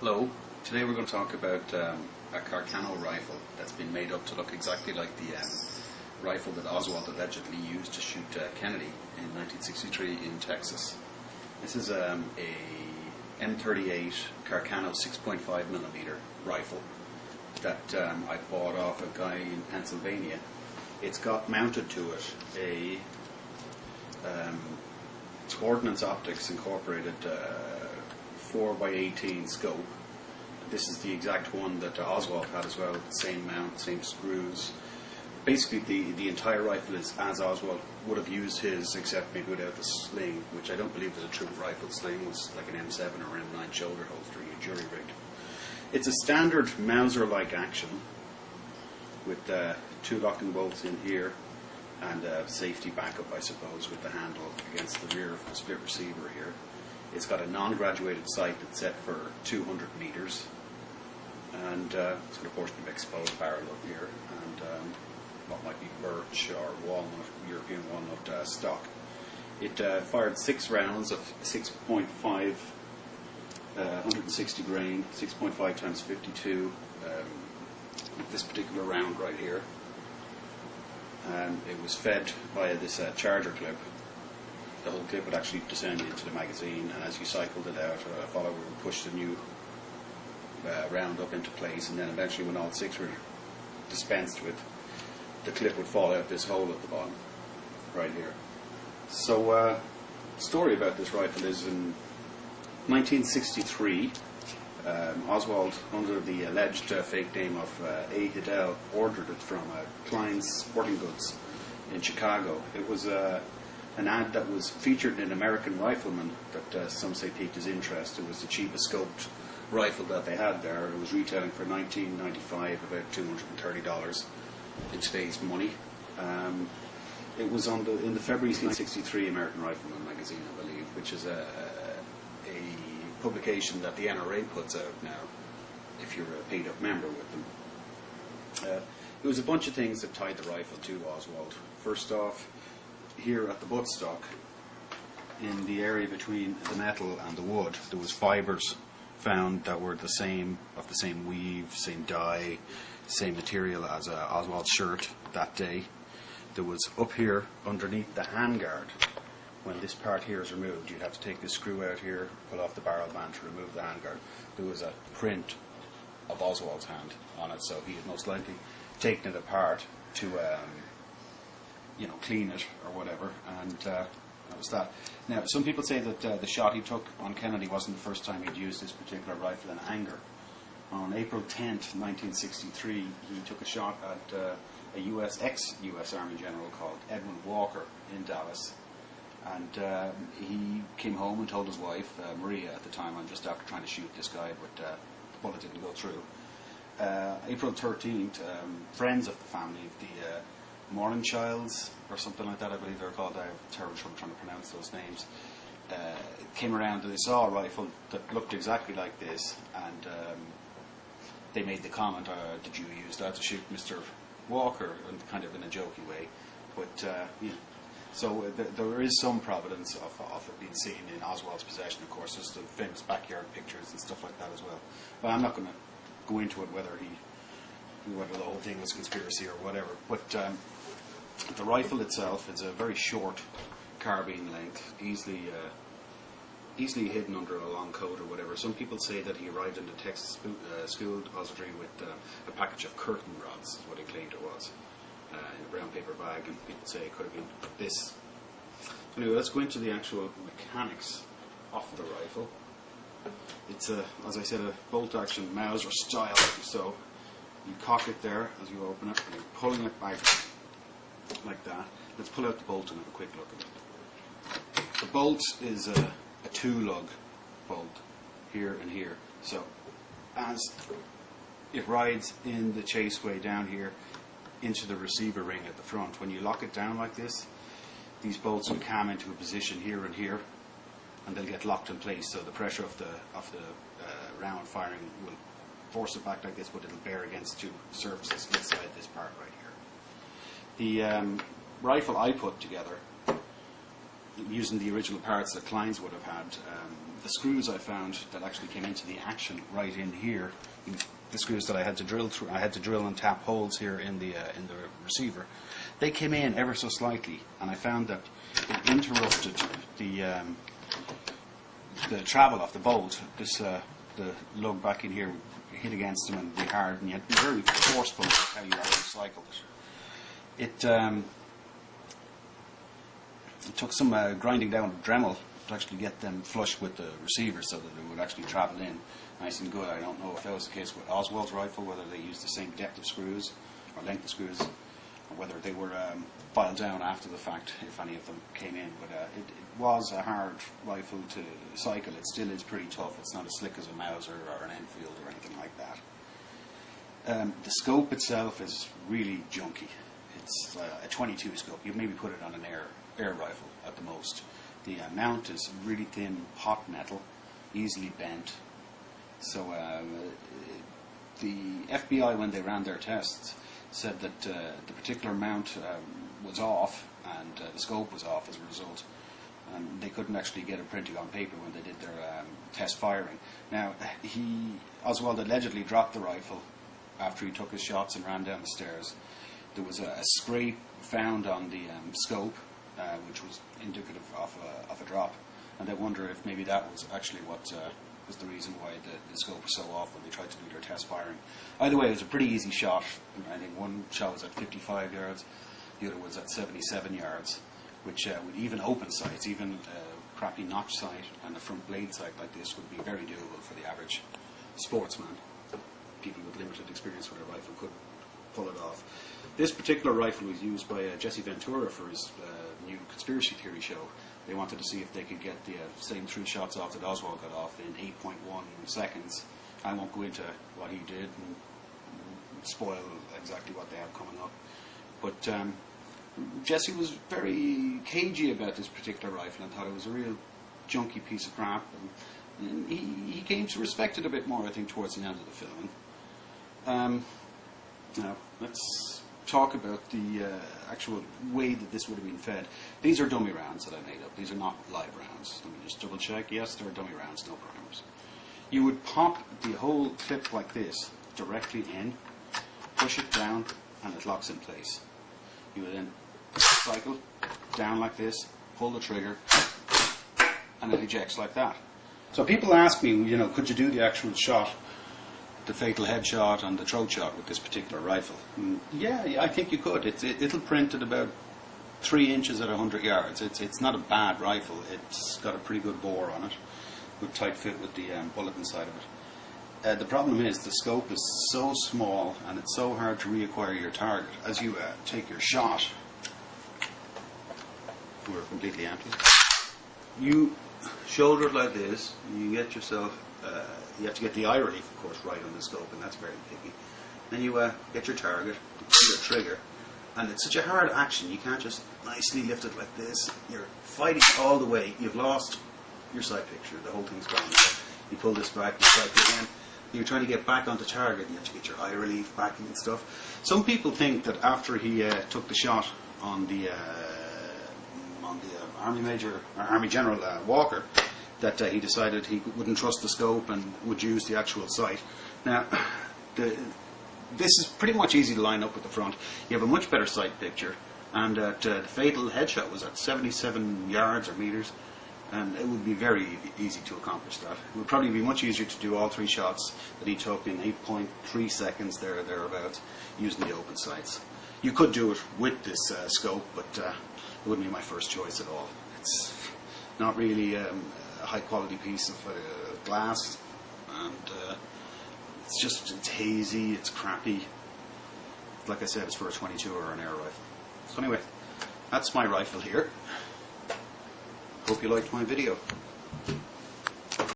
Hello. Today we're going to talk about a Carcano rifle that's been made up to look exactly like the rifle that Oswald allegedly used to shoot Kennedy in 1963 in Texas. This is a M38 Carcano 6.5mm rifle that I bought off a guy in Pennsylvania. It's got mounted to it a Ordnance Optics Incorporated 4x18 scope. This is the exact one that Oswald had as well, same mount, same screws. Basically the entire rifle is as Oswald would have used his, except maybe without the sling, which I don't believe was a true rifle sling. It was like an M7 or M9 shoulder holster, jury rigged. It's a standard Mauser-like action with two locking bolts in here and a safety backup, I suppose, with the handle against the rear of the split receiver here. It's got a non-graduated sight that's set for 200 meters, and it's got a portion of exposed barrel up here, and what might be birch or walnut, European walnut stock. It fired 6 rounds of 6.5, 160 grain, 6.5 times 52. This particular round right here. It was fed via this charger clip. The whole clip would actually descend into the magazine, and as you cycled it out, a follower would push the new round up into place, and then eventually when all 6 were dispensed with, the clip would fall out this hole at the bottom, right here. So, the story about this rifle is in 1963, Oswald, under the alleged fake name of A. Hidell, ordered it from Klein's Sporting Goods in Chicago. It was an ad that was featured in American Rifleman that some say piqued his interest. It was the cheapest scoped rifle that they had there. It was retailing for $19.95, about $230 in today's money. It was on in the February 1963 American Rifleman magazine, I believe, which is a publication that the NRA puts out now, if you're a paid-up member with them. It was a bunch of things that tied the rifle to Oswald. First off, here at the buttstock, in the area between the metal and the wood, there was fibres found that were the same, of the same weave, same dye, same material as Oswald's shirt that day. There was up here, underneath the handguard, when this part here is removed, you'd have to take this screw out here, pull off the barrel band to remove the handguard. There was a print of Oswald's hand on it, so he had most likely taken it apart to clean it or whatever, and that was that. Now, some people say that the shot he took on Kennedy wasn't the first time he'd used this particular rifle in anger. On April 10th, 1963, he took a shot at a ex-US Army general called Edwin Walker in Dallas, and he came home and told his wife, Maria at the time, I'm just after trying to shoot this guy, but the bullet didn't go through. April 13th, friends of the family, the Mannlichers, or something like that, I believe they're called. I have terrible trouble trying to pronounce those names. Came around and they saw a rifle that looked exactly like this, and they made the comment, did you use that to shoot Mr. Walker, and kind of in a jokey way. But, so there is some providence of it being seen in Oswald's possession, of course. There's the famous backyard pictures and stuff like that as well. But I'm not going to go into it whether the whole thing was conspiracy or whatever. But the rifle itself is a very short carbine length, easily hidden under a long coat or whatever. Some people say that he arrived in the Texas school depository with a package of curtain rods, is what he claimed it was, in a brown paper bag, and people say it could have been this. Anyway, let's go into the actual mechanics of the rifle. It's as I said, a bolt-action Mauser style, so you cock it there as you open it, and you're pulling it back like that. Let's pull out the bolt and have a quick look at it. The bolt is a 2-lug bolt, here and here. So as it rides in the chaseway down here into the receiver ring at the front, when you lock it down like this, these bolts will come into a position here and here, and they'll get locked in place. So the pressure of the round firing will force it back like this, but it'll bear against 2 surfaces inside this part right here. The rifle I put together using the original parts that Kleins would have had. The screws I found that actually came into the action right in here, the screws that I had to drill through, I had to drill and tap holes here in the receiver. They came in ever so slightly, and I found that it interrupted the travel of the bolt. This the lug back in here would hit against them and be hard, and yet be very forceful with how you actually cycle it. It took some grinding down of Dremel to actually get them flush with the receiver so that it would actually travel in nice and good. I don't know if that was the case with Oswald's rifle, whether they used the same depth of screws or length of screws, or whether they were filed down after the fact, if any of them came in. But it was a hard rifle to cycle. It still is pretty tough. It's not as slick as a Mauser or an Enfield or anything like that. The scope itself is really junky. It's a 22 scope. You'd maybe put it on an air rifle at the most. The mount is really thin hot metal, easily bent. So the FBI, when they ran their tests, said that the particular mount was off and the scope was off as a result. And they couldn't actually get it printed on paper when they did their test firing. Now, Oswald allegedly dropped the rifle after he took his shots and ran down the stairs. There was a scrape found on the scope, which was indicative of a drop, and they wonder if maybe that was actually what was the reason why the scope was so off when they tried to do their test firing. Either way, it was a pretty easy shot. I think one shot was at 55 yards, the other was at 77 yards, which with even open sights, even a crappy notch sight and a front blade sight like this would be very doable for the average sportsman. People with limited experience with a rifle could pull it off. This particular rifle was used by Jesse Ventura for his new conspiracy theory show. They wanted to see if they could get the same 3 shots off that Oswald got off in 8.1 seconds. I won't go into what he did and spoil exactly what they have coming up. But Jesse was very cagey about this particular rifle and thought it was a real junky piece of crap. And he came to respect it a bit more, I think, towards the end of the filming. Now, let's talk about the actual way that this would have been fed. These are dummy rounds that I made up. These are not live rounds. Let me just double check. Yes, they're dummy rounds, no primers. You would pop the whole clip like this directly in, push it down, and it locks in place. You would then cycle down like this, pull the trigger, and it ejects like that. So people ask me, could you do the actual shot, the fatal headshot and the throat shot with this particular rifle? Yeah, I think you could. It'll print at about 3 inches at 100 yards. It's not a bad rifle. It's got a pretty good bore on it, good tight fit with the bullet inside of it. The problem is the scope is so small and it's so hard to reacquire your target. As you take your shot, we're completely empty. You shoulder it like this. You get yourself. You have to get the eye relief, of course, right on the scope, and that's very picky. Then you get your target, pull your trigger, and it's such a hard action. You can't just nicely lift it like this. You're fighting all the way. You've lost your sight picture. The whole thing's gone. You pull this back, you cycle again. You're trying to get back onto target. You have to get your eye relief back and stuff. Some people think that after he took the shot on the Army General Walker, that he decided he wouldn't trust the scope and would use the actual sight. Now, this is pretty much easy to line up with the front. You have a much better sight picture, and the fatal headshot was at 77 yards or meters, and it would be very easy to accomplish that. It would probably be much easier to do all 3 shots that he took in 8.3 seconds thereabouts using the open sights. You could do it with this scope, but it wouldn't be my first choice at all. It's not really a high quality piece of glass, and it's hazy, it's crappy. Like I said, it's for a 22 or an air rifle. So anyway, that's my rifle here. Hope you liked my video.